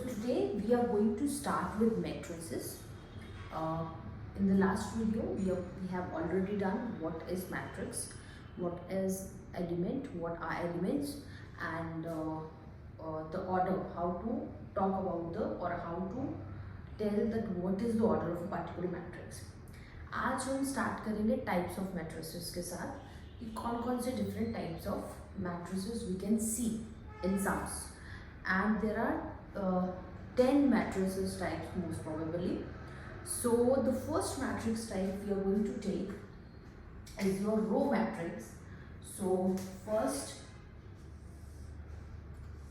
today we are going to start with matrices. Uh, in the last video, we have already done what is matrix, what is element, what are elements, and the order, how to talk about the or how to tell that what is the order of a particular matrix. आज हम start करेंगे types of matrices के साथ कि कौन कौन से different types of matrices we can see in sums and there are 10 matrices types most probably. So the first matrix type we are going to take is your row matrix. So first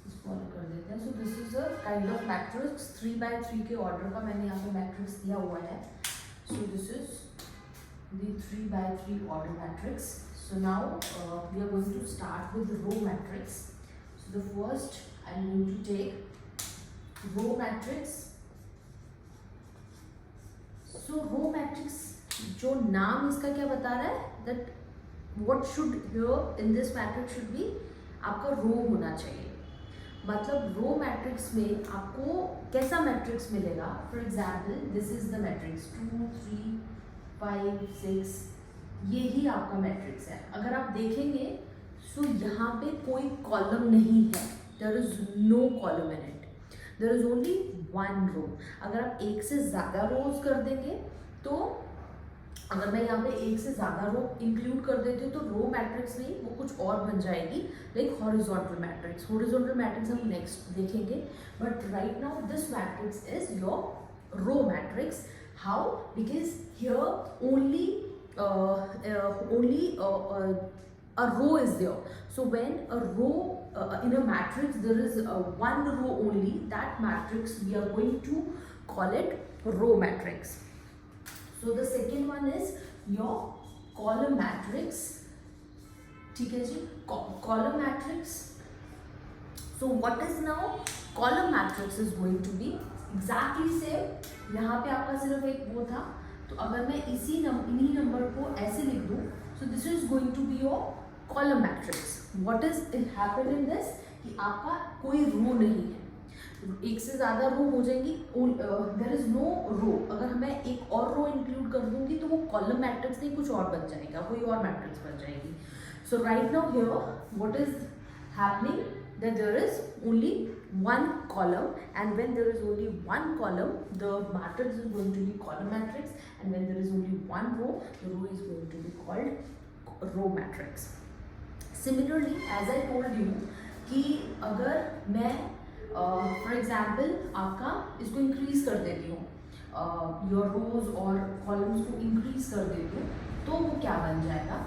इसको अलग कर देते हैं. So this is a kind of matrix 3 by 3 के order का मैंने यहाँ पे matrix दिया हुआ है. So this is the 3 by 3 order matrix. So now we are going to start with the row matrix. So the first I'm going to take row matrix. So row matrix जो नाम इसका क्या बता रहा है that what should here in this matrix should be आपका रो होना चाहिए. मतलब रो मैट्रिक्स में आपको कैसा मैट्रिक्स मिलेगा. For example this is the matrix 2 3 5 6 ये ही आपका मैट्रिक्स है. अगर आप देखेंगे सो यहाँ पे कोई कॉलम नहीं है. There is no column in it. There is only one row. अगर आप एक से ज़्यादा रोज कर देंगे तो अगर मैं यहाँ पे एक से ज़्यादा रो इंक्लूड कर देती हूँ तो रो मैट्रिक्स नहीं वो कुछ और बन जाएगी like horizontal matrix. Horizontal matrix हम नेक्स्ट देखेंगे. But right now this matrix is your row matrix. How? Because here only a row is there. So when a row in a matrix there is one row only, that matrix we are going to call it row matrix. So the second one is your column matrix. ठीक है जी. Column matrix. So what is now column matrix is going to be exactly same. यहाँ पे आपका सिर्फ एक वो था तो अगर मैं इन्हीं नंबर को ऐसे लिख दूँ so this is going to be your column matrix. What is it happen in this कि आपका कोई रो नहीं है. एक से ज़्यादा रो हो जाएंगी. देयर इज नो रो. अगर मैं एक और रो इंक्लूड कर दूंगी तो वो कॉलम मैट्रिक्स नहीं कुछ और बन जाएगा, कोई और मैट्रिक्स बन जाएगी. So right now here what is happening that there is only one column, and when there is only one column the matrix is going to be column matrix, and when there is only one row the row is going to be called row matrix. Similarly as I told you कि अगर मैं for example आपका इसको increase कर देती हूँ your रोज और columns को इंक्रीज कर देती हूँ तो वो क्या बन जाएगा.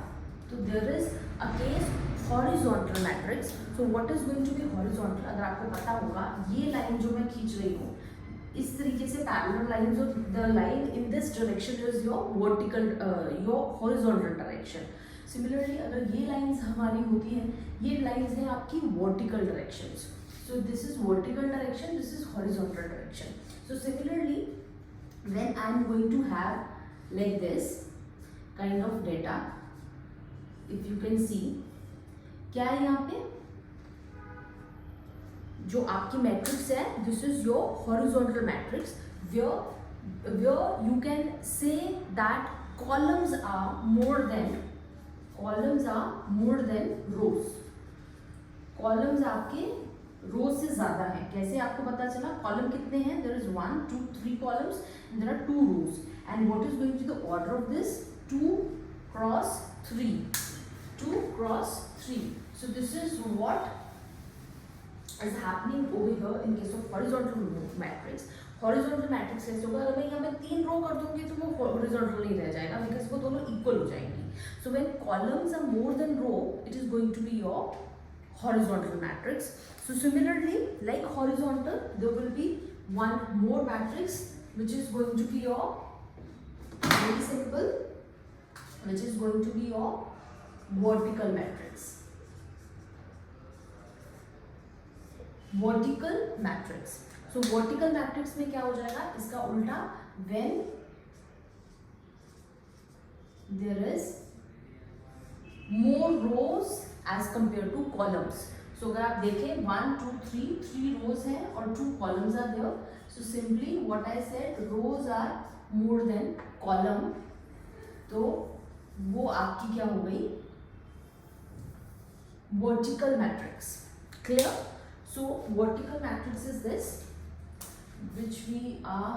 तो there is a case horizontal matrix. So what is going to be horizontal. अगर आपको पता होगा ये लाइन जो मैं खींच रही हूँ इस तरीके से पैरेलल लाइंस और the line in this direction is your vertical your horizontal direction. Similarly अगर ये लाइंस हमारी होती हैं ये लाइंस हैं आपकी vertical directions. So this is vertical direction, this is horizontal direction. So similarly, when I am going to have like this kind of data, if you can see, क्या है यहाँ पे जो आपकी मैट्रिक्स है this is your horizontal matrix where you can say that columns are more than rows. columns आपके रोज से ज्यादा है. कैसे आपको पता चला? कॉलम कितने हैं? There is 1 2 3 columns and there are 2 rows. And what is going to the order of this 2 cross 3 2 cross 3. So this is what is happening over here in case of horizontal matrix. Horizontal matrix कैसे होगा? अगर मैं यहाँ पे 3 रो कर दूंगी तो वो हॉरिजॉन्टल नहीं रह जाएगा बिकॉज वो दोनों इक्वल हो जाएंगी. So when columns are more than row it is going to be your horizontal matrix. So similarly like horizontal there will be one more matrix which is going to be your very simple which is going to be your vertical matrix. Vertical matrix. So vertical matrix में क्या हो जाएगा इसका उल्टा when there is more rows as compared to columns. सो अगर आप देखें 1 2 3 3 रोज हैं और 2 columns are there. So simply what I said, rows are more than column. तो वो आपकी क्या हो गई, vertical matrix. Clear? So vertical matrix is this which we are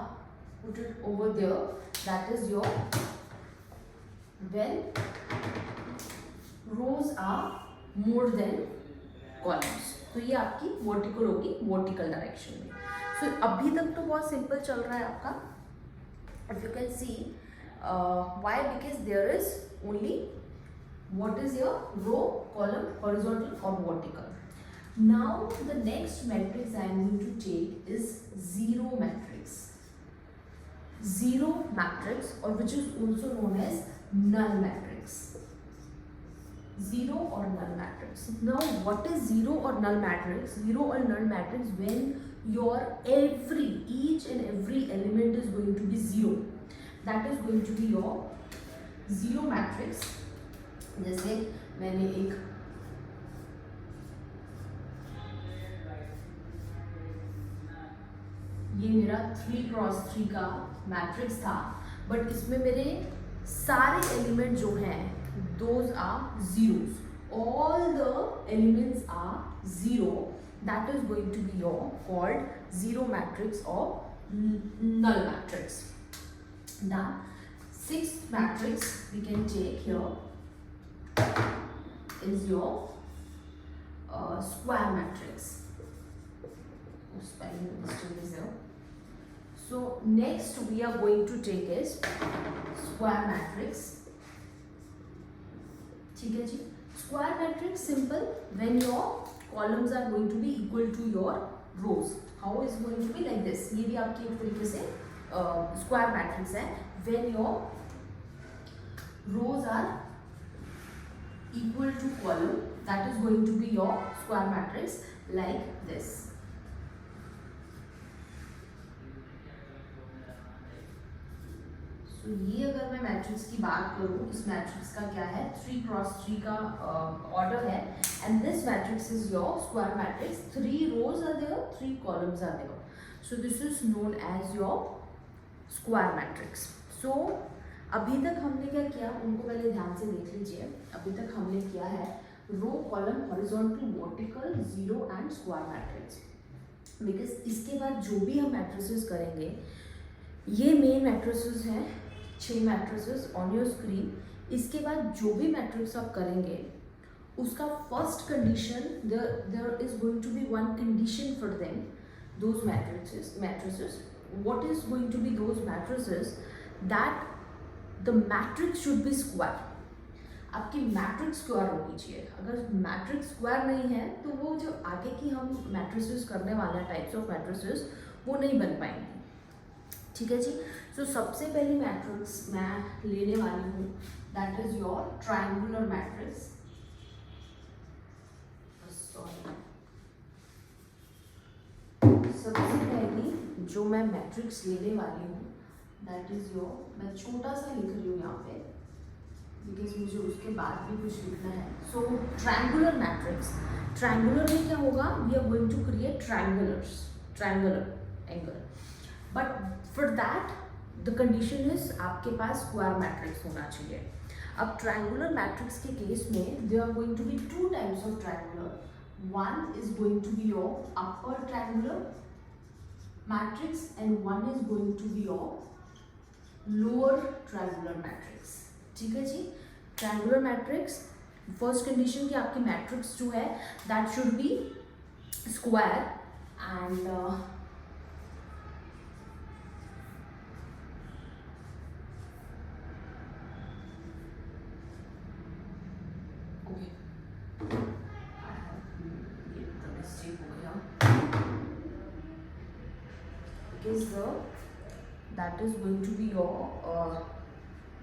put it over there, that is your when rows are more than columns. तो ये आपकी vertical होगी, वर्टिकल डायरेक्शन में. सो अभी तक तो बहुत सिंपल चल रहा है आपका. if you can see why, because there is only what is your row, column, horizontal or vertical. Now the next matrix I am going to take is zero matrix. Zero matrix, or which is also known as null matrix. Zero or null matrix. Now what is zero or null matrix? Zero or null matrix when your each and every element is going to be zero. That is going to be your zero matrix. जैसे मैंने एक ये मेरा 3x3 का matrix था, but इसमें मेरे सारे एलिमेंट जो हैं those are zeros. All the elements are zero. That is going to be your called zero matrix और null matrix. The sixth matrix we can take here is your square matrix. Spelling mistake is there. So next we are going to take is square matrix. ठीक है जी. Square matrix simple when your columns are going to be equal to your rows. How is going to be like this? ये भी आपकी एक तरीके से square matrix है. When your rows are equal to column, that is going to be your square matrix like this. तो ये अगर मैं मैट्रिक्स की बात करूँ, इस मैट्रिक्स का क्या है, 3x3 का ऑर्डर है. And this matrix is your square matrix. 3 rows are there, 3 columns are there. So this is known as your square matrix. सो अभी तक हमने क्या किया, उनको पहले ध्यान से देख लीजिए. अभी तक हमने किया है row, column, horizontal, vertical, zero and square matrix. Because इसके बाद जो भी हम मैट्रिसेस करेंगे, ये मेन मैट्रिसेस हैं, 6 मैट्रिसेस ऑन योर स्क्रीन. इसके बाद जो भी मैट्रिक्स आप करेंगे उसका first condition, there is going to be one condition for them, those matrices. What is going to be those matrices? That the matrix should be square. आपकी matrix square होनी चाहिए. अगर मैट्रिक्स स्क्वायर नहीं है तो वो जो आगे की हम मैट्रिसेस करने वाले हैं, टाइप्स ऑफ मैट्रिसेस, वो नहीं बन पाएंगे. ठीक है जी. सो सबसे पहली मैट्रिक्स मैं लेने वाली हूँ, that is your triangular matrix. सबसे पहली जो मैं मैट्रिक्स लेने वाली हूँ, दैट इज योर, मैं छोटा सा लिख रही हूँ यहाँ पे बिकॉज मुझे उसके बाद भी कुछ लिखना है. सो ट्रायंगुलर मैट्रिक्स. ट्रायंगुलर में क्या होगा, we are going to create triangular angle. But for that the condition is आपके पास स्क्वायर मैट्रिक्स होना चाहिए. अब ट्रायंगुलर मैट्रिक्स के केस में there are going to be 2 types of triangular. One is going to be your upper triangular matrix and one is going to be your lower triangular matrix. ठीक है जी. Triangular matrix, first condition कि आपकी matrix जो है that should be square. And that is going to be your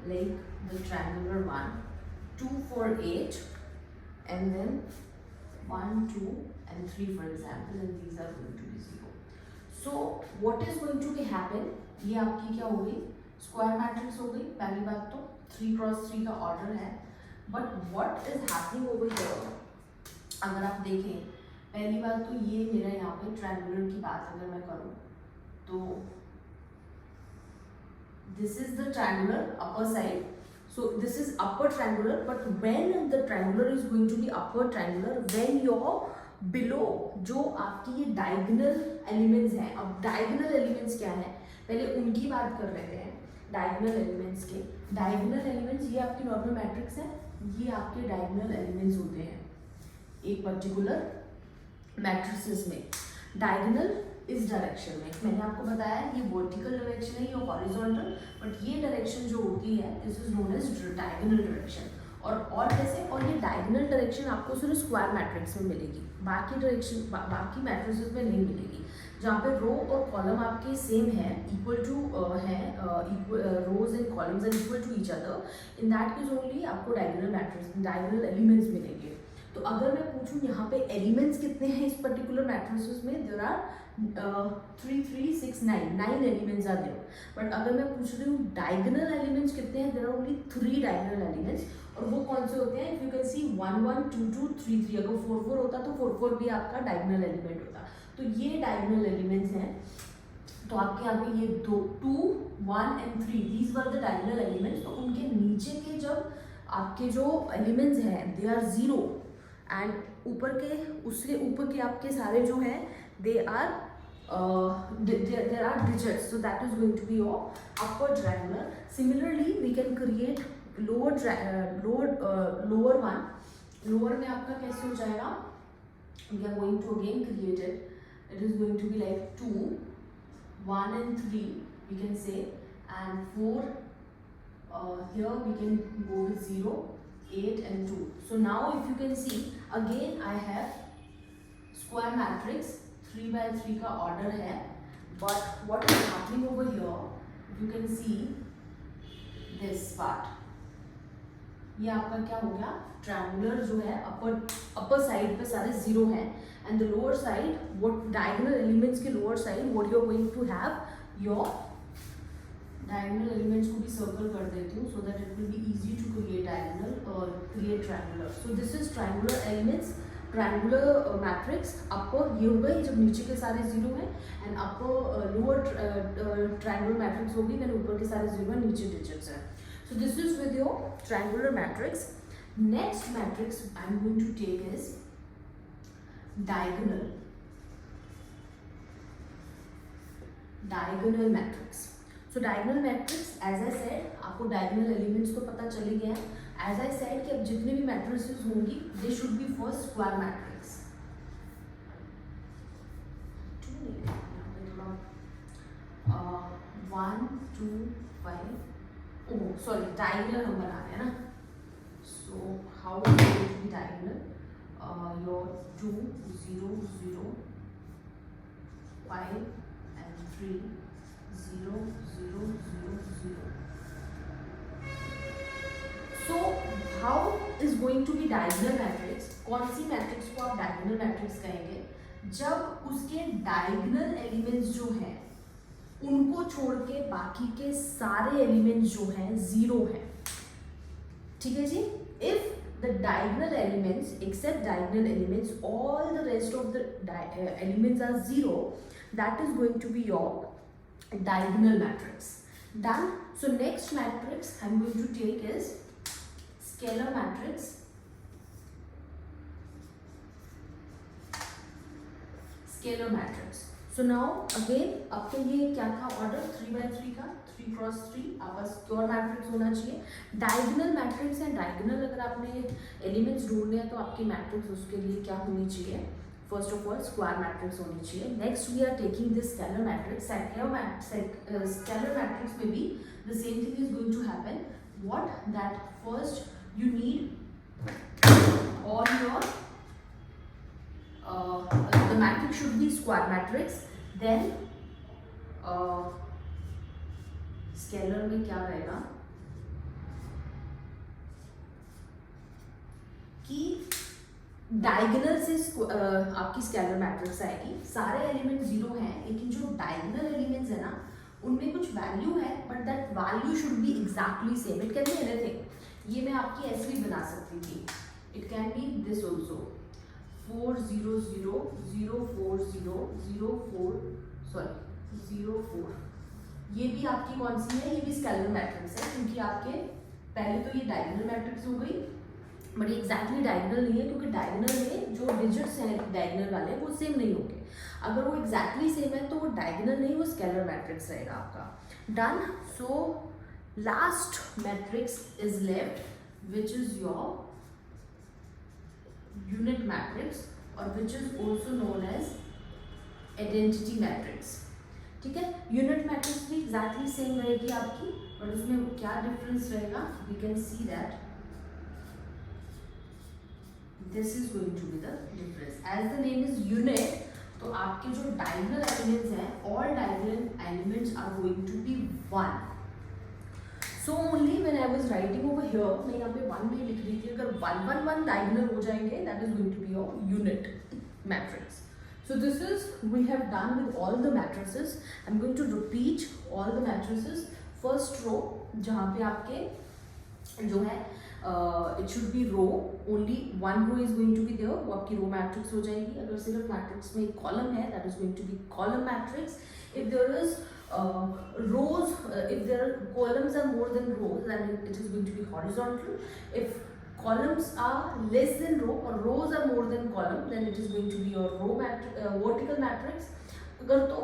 like the triangular one, 2 for each, and then 1 2 and 3 for example, and these are going to be 0. So what is going to be happen, ये आपकी क्या हो गई, square matrix हो गई. पहली बात तो 3x3 का ऑर्डर है. But what is happening over here, अगर आप देखें पहली बात तो ये मेरा यहाँ पे ट्रायंगुलर की बात अगर मैं करूँ तो this is the triangular upper side, so this is upper triangular, but when the triangular is going to be upper triangular when your below जो आपकी ये diagonal elements हैं. अब diagonal elements क्या है, पहले उनकी बात कर लेते हैं. diagonal elements के diagonal elements ये आपकी normal matrix है, ये आपके diagonal elements होते हैं एक particular matrices में. diagonal इस डायरेक्शन में मैंने आपको बताया ये वर्टिकल डायरेक्शन है, ये हॉरिजॉन्टल, बट ये डायरेक्शन जो होती है this is known as diagonal direction. और कैसे, और ये डायगोनल डायरेक्शन आपको सिर्फ स्क्वायर मैट्रिक्स में मिलेगी, बाकी डायरेक्शन बाकी मैट्रिसेस में नहीं मिलेगी. जहाँ पे रो और कॉलम आपके सेम है, इक्वल टू है, rows and columns are equal to each other, in that case only आपको डायगोनल मैट्रिक्स डायगोनल एलिमेंट्स मिलेंगे. तो अगर मैं पूछूं यहाँ पे एलिमेंट्स कितने हैं इस पर्टिकुलर मैट्रिसेस में, there are 3 3 6 9 elements are there. But अगर मैं पूछ रही हूँ डायगोनल एलिमेंट्स कितने हैं, there are only 3 diagonal elements. और वो कौन से होते हैं, इफ यू कैन सी 1 1 2 2 3 3. अगर 4 4 होता तो 4 4 भी आपका डायगोनल एलिमेंट होता. तो ये डायगोनल एलिमेंट्स हैं. तो आपके यहाँ पे ये 2 1 and 3 these were the diagonal elements. तो उनके नीचे के जब आपके जो एलिमेंट्स हैं दे आर 0 एंड ऊपर के उसके ऊपर के आपके सारे जो हैं they are there are digits, so that is going to be your upper triangular. Similarly we can create lower one. Lower में आपका कैसे हो जाएगा, we are going to again create it. It is going to be like 2 1 and 3 we can say, and 4 here we can go with 0 8 and 2. So now if you can see again I have square matrix 3 by 3 का order है. But what is happening over here, you can see this part, ये आपका क्या हो गया, triangular जो है upper side पे सारे 0 हैं, and the lower side what diagonal elements के lower side what you are going to have your diagonal elements को भी सर्कल कर देती हूँ so that it will be easy to create diagonal और create triangular. So this is triangular elements, triangular matrix. Upper ये हो गई जब नीचे के सारे 0 हैं, and upper lower triangular matrix होगी मैंने ऊपर के सारे 0 हैं, नीचे डिजिट्स हैं. So this is with your triangular matrix. Next matrix I am going to take is diagonal matrix. So diagonal matrix as I said आपको डायगोनल एलिमेंट्स तो पता चले गए हैं. As I said कि अब जितने भी मैट्रिसेस होंगी they should be first square matrix. 1 2 5 oh sorry diagonal हम बना रहे हैं ना. So how is it going to be diagonal? Your 2 0 0 5 and 3 0 0 0 0. So how is going to be diagonal matrix? कौन सी मैट्रिक्स को आप डायगोनल मैट्रिक्स कहेंगे, जब उसके डायगोनल एलिमेंट्स जो हैं उनको छोड़ के बाकी के सारे एलिमेंट्स जो हैं 0 हैं. ठीक है जी. If the diagonal elements except diagonal elements all the rest of the elements are 0, that is going to be your diagonal matrix. Done. So next matrix I'm going to take is scalar matrix. Scalar matrix. So now again अब तो ये क्या था order 3 by 3 का 3 cross 3 आपका square matrix होना चाहिए. Diagonal matrix है. डायगोनल अगर आपने एलिमेंट्स ढूंढने हैं तो आपकी मैट्रिक्स उसके लिए क्या होनी चाहिए, first of all square matrix होनी चाहिए. Next we are taking this scalar matrix. Scalar matrix में भी the same thing is going to happen. What that first you need all your the matrix should be square matrix. Then scalar में क्या रहेगा कि diagonal से आपकी scalar matrix आएगी. सारे एलिमेंट 0 हैं लेकिन जो डायगोनल एलिमेंट्स है ना उनमें कुछ वैल्यू है, but that value should be exactly same. It can be anything. ये मैं आपकी ऐसे भी बना सकती थी. It can B this also 4 0 0 0 4 0 0 4 sorry 0 4, ये भी आपकी कौन सी है, ये भी स्केलर मैट्रिक्स है, क्योंकि आपके पहले तो ये डायगोनल मैट्रिक्स हो गई, बट ये एग्जैक्टली डायगोनल नहीं है, क्योंकि डायगोनल में जो डिजिट्स हैं डायगोनल वाले वो सेम नहीं होंगे। अगर वो एग्जैक्टली सेम है तो वो डायगोनल नहीं, वो स्केलर मैट्रिक्स रहेगा आपका। Done. So last matrix is left which is your unit matrix और which is also known as identity matrix. ठीक है, यूनिट मैट्रिक्स भी एग्जैक्टली सेम रहेगी आपकी, और उसमें क्या डिफरेंस रहेगा, we can see that this is going to be the difference. As the name is unit, तो आपके जो डायगोनल एलिमेंट्स हैं, all diagonal elements are going to be 1। So only when I was writing over here, मैं यहाँ पे 1 नहीं लिख रही थी, अगर 1 1 1 डायगोनल हो जाएंगे that is going to be your unit matrix. So this is, we have done with all the matrices. I'm going to repeat all the matrices. First row, जहाँ पे आपके जो है it should be row, only one row is going to be there, वो आपकी row matrix हो जाएगी। अगर सिर्फ matrix में एक column है, that is going to be column matrix. If there is rows, if there are columns are more than rows, then it is going to be horizontal. If columns are less than row or rows are more than column, then it is going to be your row vertical matrix. अगर तो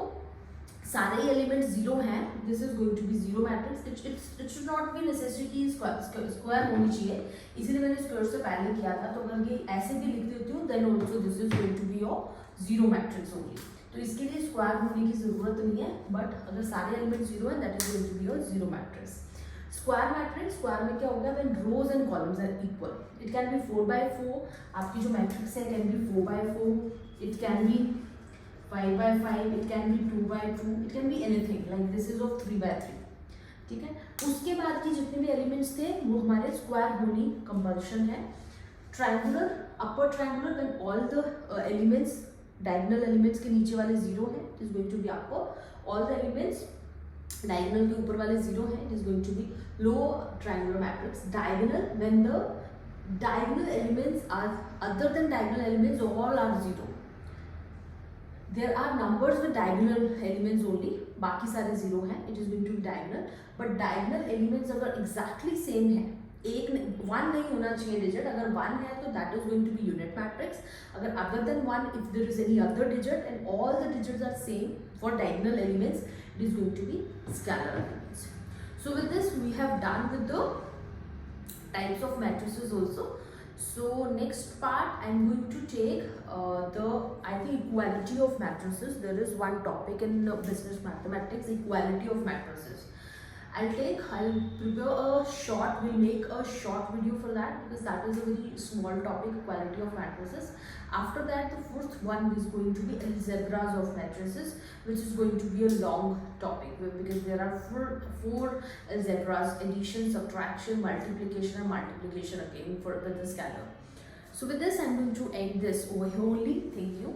सारे element zero हैं, this is going to be zero matrix. It should not be necessary कि square होनी चाहिए, इसीलिए मैंने square से पहले किया था। तो अगर ये ऐसे भी लिख देती हूँ then also this is going to be your zero matrix होगी। तो इसके लिए स्क्वायर होने की जरूरत नहीं है, बट अगर सारे एलिमेंट जीरो है that is going to be your zero matrix. Square matrix, square में क्या होगा, when rows and columns are equal, it can be 4/4, आपकी जो मैट्रिक्स है can be 4/4, it can be 5/5, it can be 2/2, it can be anything like this is of 3/3। ठीक है, उसके बाद की जितने भी एलिमेंट्स थे वो हमारे स्क्वायर होनी कंपल्शन है। Triangular, upper triangular, when all the elements, diagonal elements के नीचे वाले जीरो है, it is going to be upper, all the elements diagonal के ऊपर वाले जीरो है, it is going to be low triangular matrix. Diagonal, when the diagonal elements are other than diagonal elements all are zero. There are numbers with diagonal elements only, बाकी सारे zero हैं, it is going to be diagonal. But diagonal elements अगर exactly same है, एक 1 नहीं होना चाहिए digit, अगर 1 है तो that is going to be unit matrix. अगर other than 1, if there is any other digit and all the digits are same for diagonal elements, it is going to be scalar elements. So with this we have done with the types of matrices also. So next part I'm going to take I think equality of matrices. There is one topic in business mathematics, equality of matrices. I'll prepare a short, we'll make a short video for that, because that is a very small topic, equality of matrices. After that, the fourth one is going to be algebras of matrices, which is going to be a long topic, because there are four algebras: addition, subtraction, multiplication, and multiplication again with the scalar. So with this I'm going to end this over here only. Thank you.